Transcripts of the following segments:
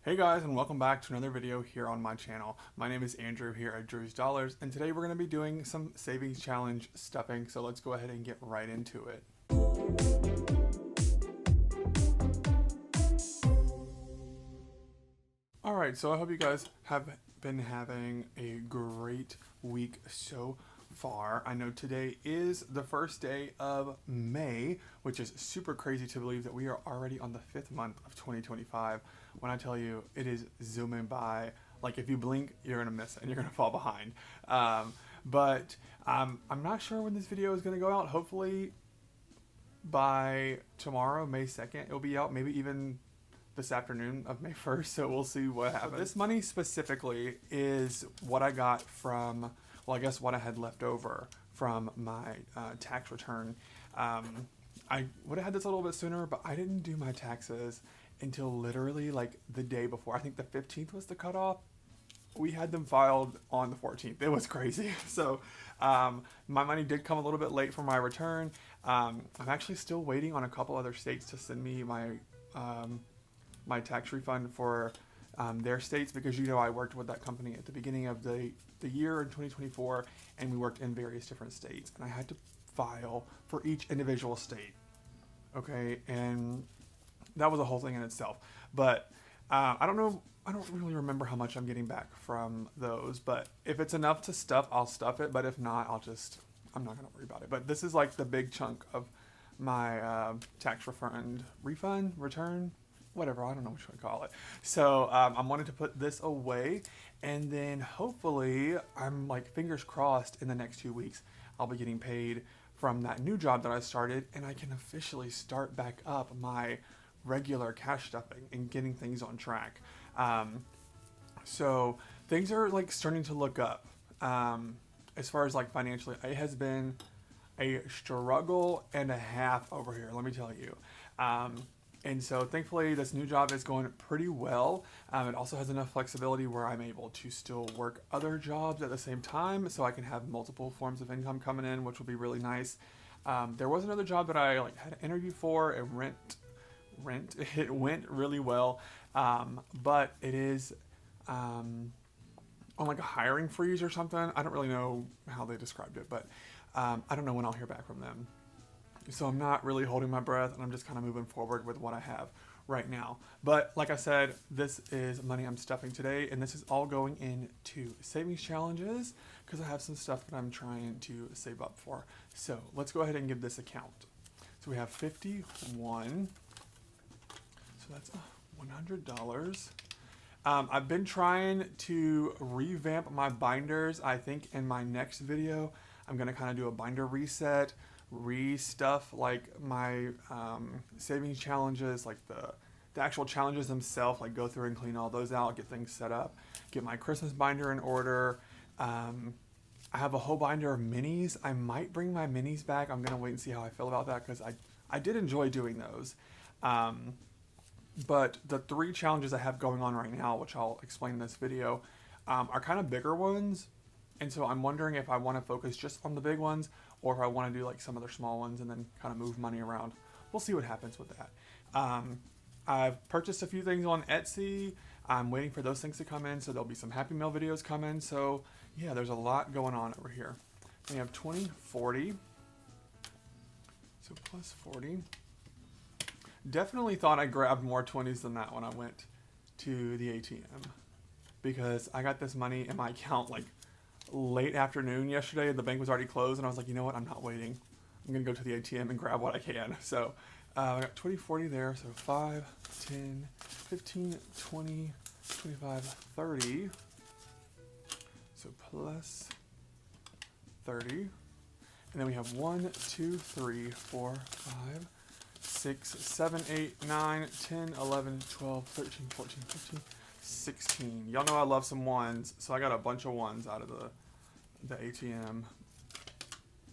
Hey guys, and welcome back to another video here on my channel. My name is Andrew here at Drew's Dollars, and today we're going to be doing some savings challenge stuffing, so let's go ahead and get right into it. Alright, so I hope you guys have been having a great week so far. I know today is the first day of May, which is super crazy to believe that we are already on the 5th month of 2025. When I tell you it is zooming by, like if you blink, you're gonna miss it and you're gonna fall behind. But I'm not sure when this video is gonna go out. Hopefully by tomorrow, May 2nd, it'll be out, maybe even this afternoon of May 1st, so we'll see what happens. So this money specifically is what I got from, well, I guess what I had left over from my tax return. I would have had this a little bit sooner, but I didn't do my taxes until literally like the day before. I think the 15th was the cutoff. We had them filed on the 14th. It was crazy. So my money did come a little bit late for my return. I'm actually still waiting on a couple other states to send me my my tax refund for their states, because I worked with that company at the beginning of the year in 2024, and we worked in various different states, and I had to file for each individual state. Okay, and that was a whole thing in itself. But I don't really remember how much I'm getting back from those, but if it's enough to stuff, I'll stuff it, but if not, I'm not gonna worry about it. But this is like the big chunk of my tax return, whatever, I don't know what you would call it. So I'm wanting to put this away, and then hopefully, I'm like fingers crossed, in the next 2 weeks, I'll be getting paid from that new job that I started, and I can officially start back up my regular cash stuffing and getting things on track. So things are like starting to look up. As far as like financially, it has been a struggle and a half over here, let me tell you. And so thankfully this new job is going pretty well. It also has enough flexibility where I'm able to still work other jobs at the same time, so I can have multiple forms of income coming in, which will be really nice. There was another job that I had an interview for. It went really well, but it is on like a hiring freeze or something. I don't really know how they described it, but I don't know when I'll hear back from them. So I'm not really holding my breath, and I'm just kind of moving forward with what I have right now. But like I said, this is money I'm stuffing today, and this is all going into savings challenges because I have some stuff that I'm trying to save up for. So let's go ahead and give this a count. So we have 51. So that's $100. I've been trying to revamp my binders. I think in my next video, I'm going to kind of do a binder reset, re-stuff like my savings challenges, like the actual challenges themselves, like go through and clean all those out, get things set up, get my Christmas binder in order. I have a whole binder of minis. I might bring my minis back. I'm going to wait and see how I feel about that, because I did enjoy doing those. But the 3 challenges I have going on right now, which I'll explain in this video, are kind of bigger ones. And so I'm wondering if I want to focus just on the big ones, or if I want to do like some other small ones and then kind of move money around. We'll see what happens with that. I've purchased a few things on Etsy. I'm waiting for those things to come in, so there'll be some Happy Meal videos coming. So yeah, there's a lot going on over here. We have 20, 40. So plus 40. Definitely thought I grabbed more 20s than that when I went to the ATM, because I got this money in my account like late afternoon yesterday. The bank was already closed, and I was like, you know what, I'm not waiting. I'm gonna go to the ATM and grab what I can. So I got 20, 40 there. So 5, 10, 15, 20, 25, 30. So plus 30. And then we have 1, 2, 3, 4, 5, 6, 7, 8, 9, 10, 11, 12, 13, 14, 15, 16. Y'all know I love some ones, so I got a bunch of ones out of the ATM.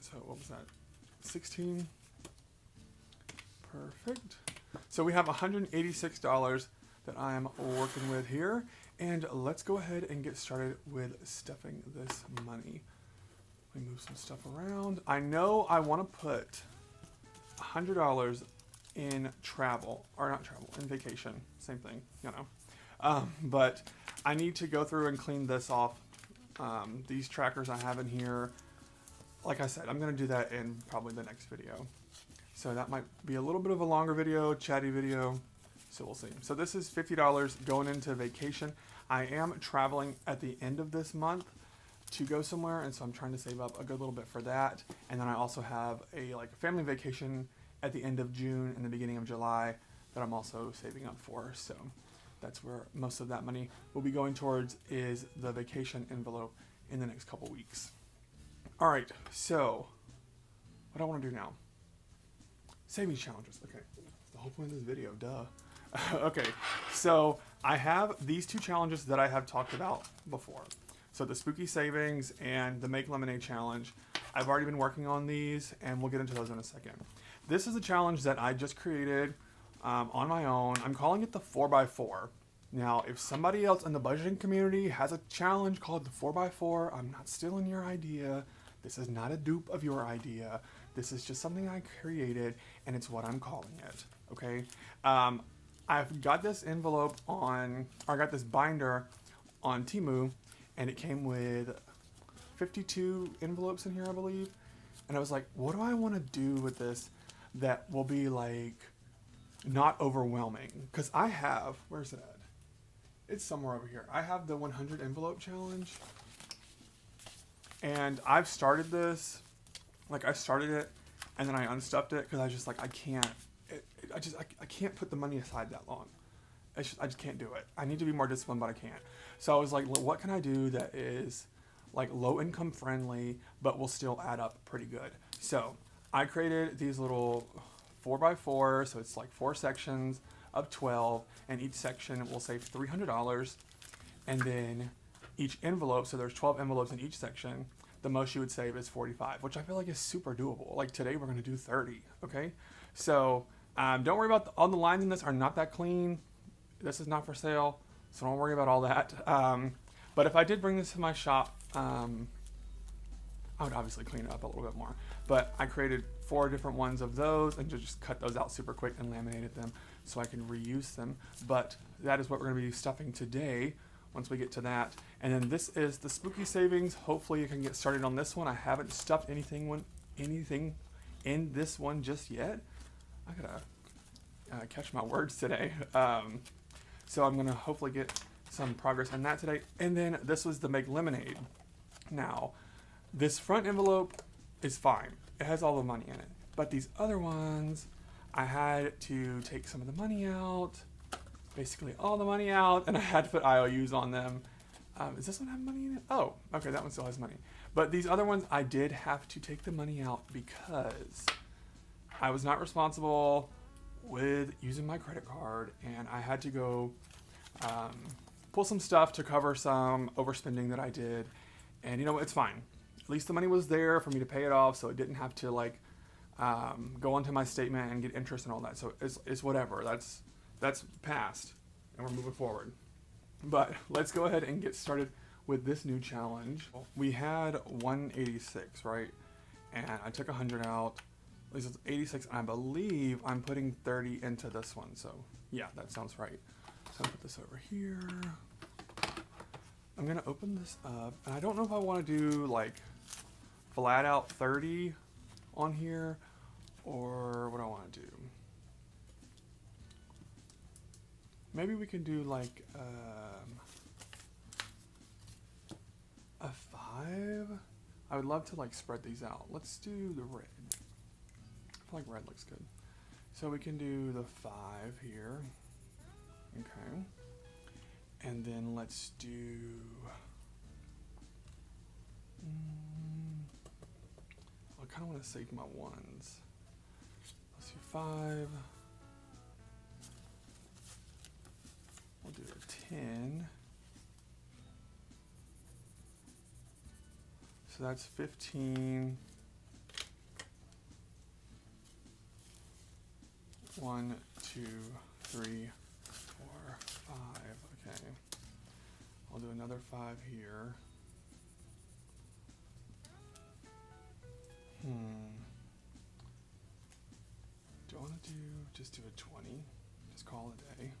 So what was that? 16. Perfect. So we have $186 that I'm working with here, and let's go ahead and get started with stuffing this money. Let me move some stuff around. I know I want to put $100 in travel, or not travel, in vacation, same thing, But I need to go through and clean this off. These trackers I have in here, like I said, I'm going to do that in probably the next video. So that might be a little bit of a longer video, chatty video. So we'll see. So this is $50 going into vacation. I am traveling at the end of this month to go somewhere, and so I'm trying to save up a good little bit for that. And then I also have a family vacation at the end of June and the beginning of July that I'm also saving up for. So that's where most of that money will be going towards, is the vacation envelope in the next couple weeks. All right, so what I want to do now, savings challenges. Okay, that's the whole point of this video, duh. Okay, so I have these two challenges that I have talked about before. So the spooky savings and the make lemonade challenge. I've already been working on these, and we'll get into those in a second. This is a challenge that I just created on my own. I'm calling it the 4x4. Now, if somebody else in the budgeting community has a challenge called the 4x4, I'm not stealing your idea. This is not a dupe of your idea. This is just something I created, and it's what I'm calling it, okay? I've got this envelope on, or I got this binder on Temu, and it came with 52 envelopes in here, I believe. And I was like, what do I want to do with this that will be not overwhelming? Because I have, where's it at? It's somewhere over here. I have the 100 envelope challenge. And I've started this, I started it, and then I unstuffed it because I was just I can't, I can't put the money aside that long. I just can't do it. I need to be more disciplined, but I can't. So I was like, what can I do that is low income friendly, but will still add up pretty good? So I created these little 4x4. So it's 4 sections of 12, and each section will save $300. And then each envelope, so there's 12 envelopes in each section, the most you would save is 45, which I feel like is super doable. Today we're going to do 30, okay? So don't worry about all the lines in this are not that clean. This is not for sale, so don't worry about all that. But if I did bring this to my shop, I would obviously clean it up a little bit more. But I created 4 different ones of those and just cut those out super quick and laminated them so I can reuse them. But that is what we're going to be stuffing today once we get to that. And then this is the spooky savings. Hopefully you can get started on this one. I haven't stuffed anything in this one just yet. I gotta catch my words today. So I'm gonna hopefully get some progress on that today. And then this was the make lemonade. Now, this front envelope is fine. It has all the money in it. But these other ones, I had to take some of the money out, basically all the money out, and I had to put IOUs on them. Does this one have money in it? Oh, okay, that one still has money. But these other ones, I did have to take the money out because I was not responsible with using my credit card, and I had to go pull some stuff to cover some overspending that I did. And it's fine. At least the money was there for me to pay it off, so it didn't have to go onto my statement and get interest and all that. So it's whatever. That's past, and we're moving forward. But let's go ahead and get started with this new challenge. We had 186, right? And I took 100 out. At least it's 86, and I believe I'm putting 30 into this one. So yeah, that sounds right. So I'll put this over here. I'm gonna open this up, and I don't know if I want to do flat out 30 on here, or what I want to do. Maybe we can do a 5. I would love to spread these out. Let's do the red. I feel like red looks good. So we can do the 5 here. Okay. And then let's do I kind of want to save my ones. Let's do 5. We'll do a 10. So that's 15. 1, 2, 3, 4, 5. Okay. I'll do another 5 here. Do I want to just do a 20? Just call it a day.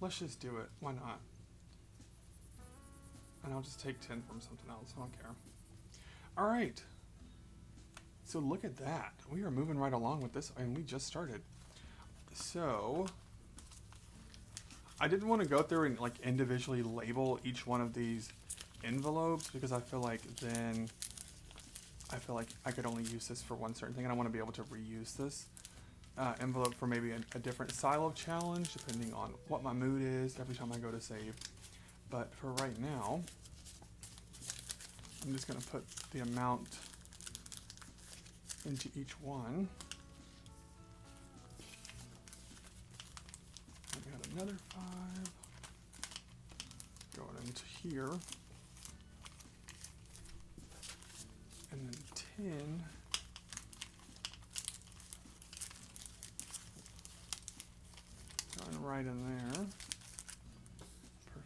Let's just do it. Why not? And I'll just take 10 from something else. I don't care. All right. So look at that. We are moving right along with this, and we just started. So I didn't want to go through and like individually label each one of these envelopes because I feel like I could only use this for one certain thing, and I want to be able to reuse this envelope for maybe a different style of challenge depending on what my mood is every time I go to save. But for right now, I'm just going to put the amount into each one. I got another 5 going into here. And then 10 going right in there.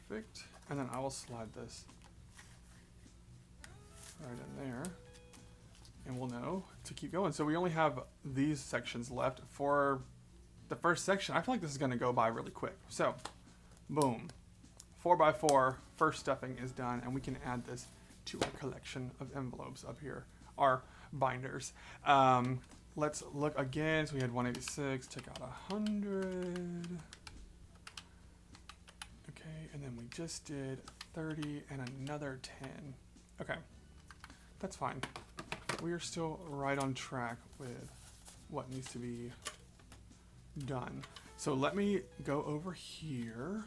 Perfect. And then I will slide this right in there. And we'll know to keep going. So we only have these sections left for the first section. I feel like this is going to go by really quick. So, boom. 4x4 first stuffing is done, and we can add this to our collection of envelopes up here, our binders. Let's look again. So we had 186, take out 100. Okay, and then we just did 30 and another 10. Okay, that's fine. We are still right on track with what needs to be done. So let me go over here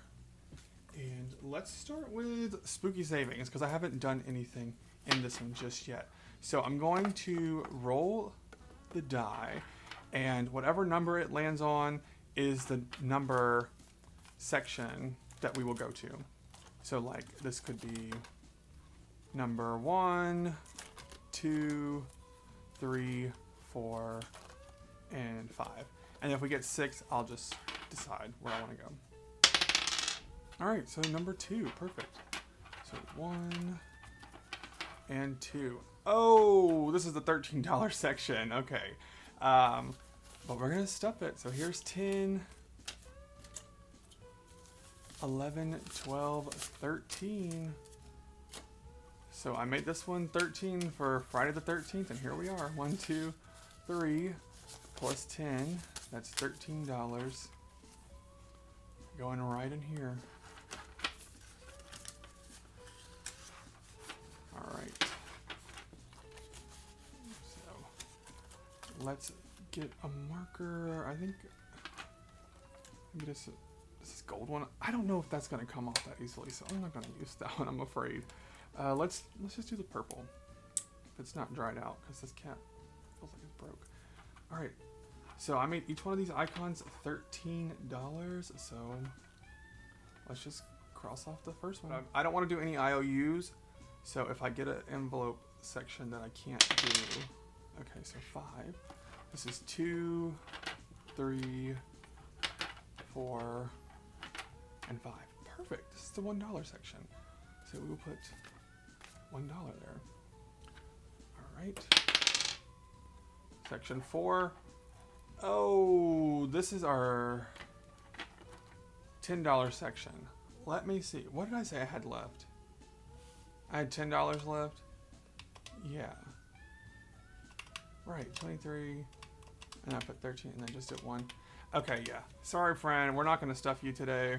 and let's start with spooky savings because I haven't done anything in this one just yet. So I'm going to roll the die, and whatever number it lands on is the number section that we will go to. So like this could be number 1, 2, 3, 4, and 5. And if we get 6, I'll just decide where I want to go. All right, so number 2, perfect. So 1 and 2. Oh, this is the $13 section. Okay, but we're gonna stuff it. So here's 10, 11, 12, 13. So I made this one 13 for Friday the 13th, and here we are. 1, 2, 3, plus 10. That's $13. Going right in here. All right. So let's get a marker. I think maybe this is gold one. I don't know if that's gonna come off that easily, so I'm not gonna use that one, I'm afraid. Let's just do the purple. If it's not dried out, because this cap feels like it's broke. All right. So I made each one of these icons $13. So let's just cross off the first one. I don't want to do any IOUs. So if I get an envelope section that I can't do, okay, so 5. This is 2, 3, 4, and 5. Perfect. This is the $1 section. So we will put $1 there. All right. Section 4. Oh, this is our $10 section. Let me see. What did I say I had left? I had $10 left. Yeah. Right, 23. And I put 13 and then just did 1. Okay, yeah. Sorry, friend. We're not going to stuff you today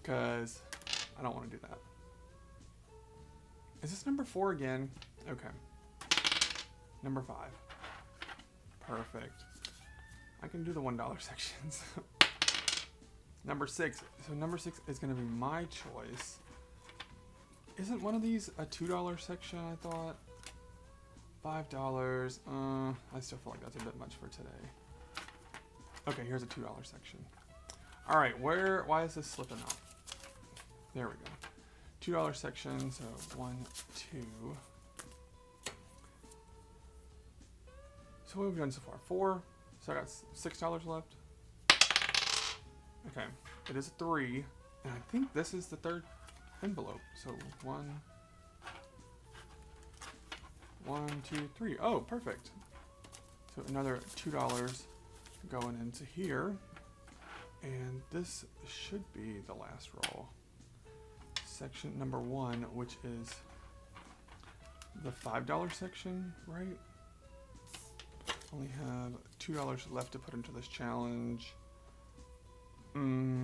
because I don't want to do that. Is this number 4 again? Okay. Number 5. Perfect. I can do the $1 sections. Number 6. So number 6 is going to be my choice. Isn't one of these a $2 section, I thought? $5. I still feel like that's a bit much for today. Okay, here's a $2 section. All right, why is this slipping out? There we go. $2 section, so 1, 2. So what have we done so far? 4. So I got $6 left. Okay, it is a 3, and I think this is the 3rd envelope. So 1, 2, 3. Oh, perfect. So another $2 going into here. And this should be the last roll. Section number 1, which is the $5 section, right? Only have $2 left to put into this challenge. No.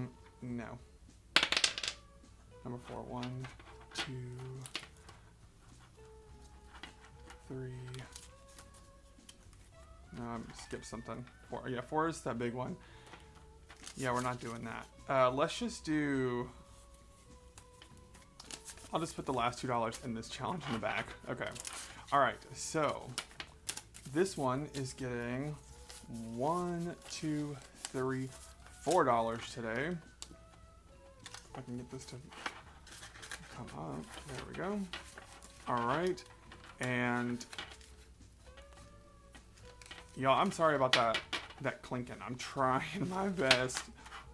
Number 4, 1, 2, 3. No, I'm skip something. 4. Yeah, 4 is that big one. Yeah, we're not doing that. Let's just do. I'll just put the last $2 in this challenge in the back. Okay. All right. So this one is getting $1, $2, $3, $4 today. If I can get this to come up. There we go. All right. And y'all, I'm sorry about that clinking. I'm trying my best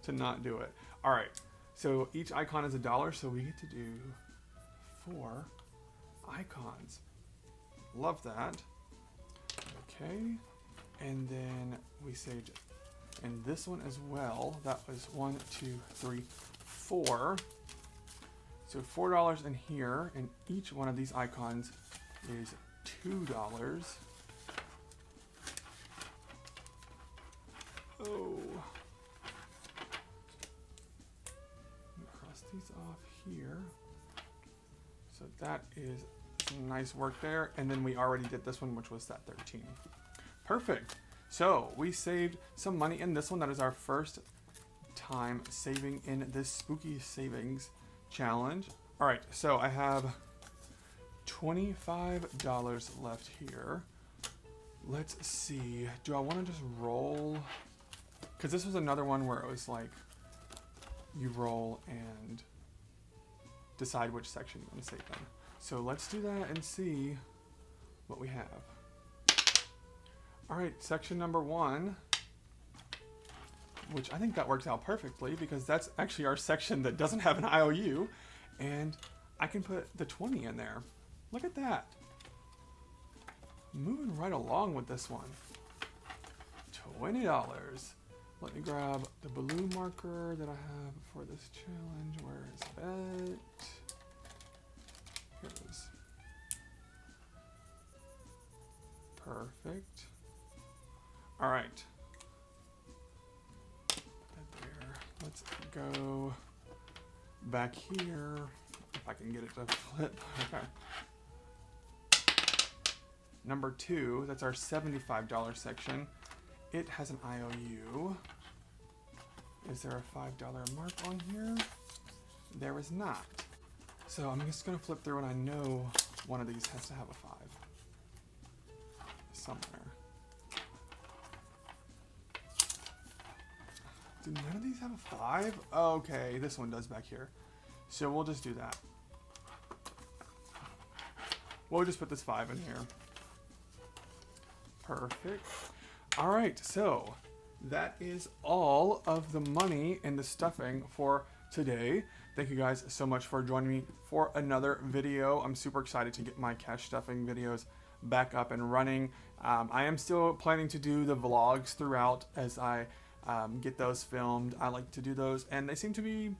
to not do it. All right. So each icon is $1, so we get to do 4 icons. Love that. Okay. And then we saved in this one as well. That was 1, 2, 3, 4. So $4 in here, and each one of these icons is $2. Oh. Cross these off here. So that is some nice work there. And then we already did this one, which was that 13. Perfect. So we saved some money in this one. That is our first time saving in this spooky savings challenge. All right, so I have $25 left here. Let's see. Do I want to just roll? Because this was another one where it was like you roll and decide which section you want to save in. So let's do that and see what we have. All right, section number 1, which I think that works out perfectly because that's actually our section that doesn't have an IOU, and I can put the 20 in there. Look at that. Moving right along with this one. $20. Let me grab the blue marker that I have for this challenge. Where is it? Here it is. Perfect. All right. Put that there. Let's go back here. If I can get it to flip. Okay. Number 2, that's our $75 section. It has an IOU. Is there a $5 mark on here? There is not. So I'm just gonna flip through and I know one of these has to have a 5 somewhere. Do none of these have a 5? Okay, this one does back here. So we'll just do that. We'll just put this 5 in here. Perfect. All right, so that is all of the money and the stuffing for today. Thank you guys so much for joining me for another video. I'm super excited to get my cash stuffing videos back up and running. I am still planning to do the vlogs throughout as I get those filmed. I like to do those, and they seem to be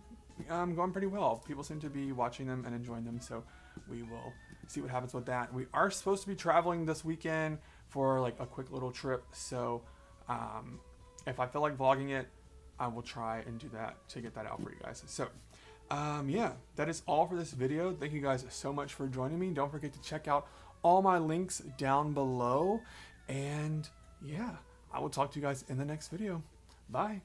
going pretty well. People seem to be watching them and enjoying them, so we will see what happens with that. We are supposed to be traveling this weekend for like a quick little trip, so if I feel like vlogging it, I will try and do that to get that out for you guys. So yeah, that is all for this video. Thank you guys so much for joining me. Don't forget to check out all my links down below, and yeah, I will talk to you guys in the next video. Bye.